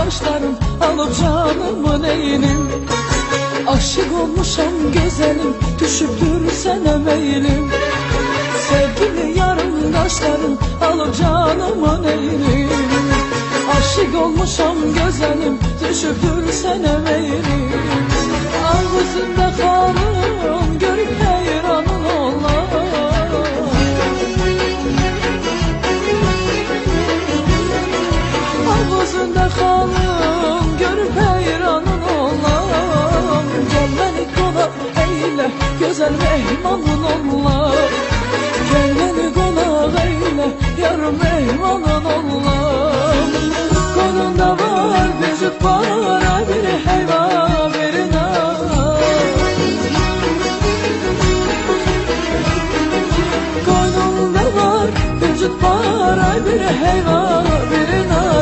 kaşların alıp canımı neyinin. Aşık olmuşam güzelim, düşüptür sene meylim. Sevgili yarım kaşların alıp canımı neyinin. Aşık olmuşam güzelim, düşüptür sene meylim. Ağzında kalın görüp heyranın olar. Ağzında kalın görüp heyranın olar. Gel beni konak eyle, güzel mehmanın olar. Gel beni konak eyle, yarım mehmanın olar. Kolunda var bir cüt para, bir heyva birine. Kolunda var bir cüt para, bir heyva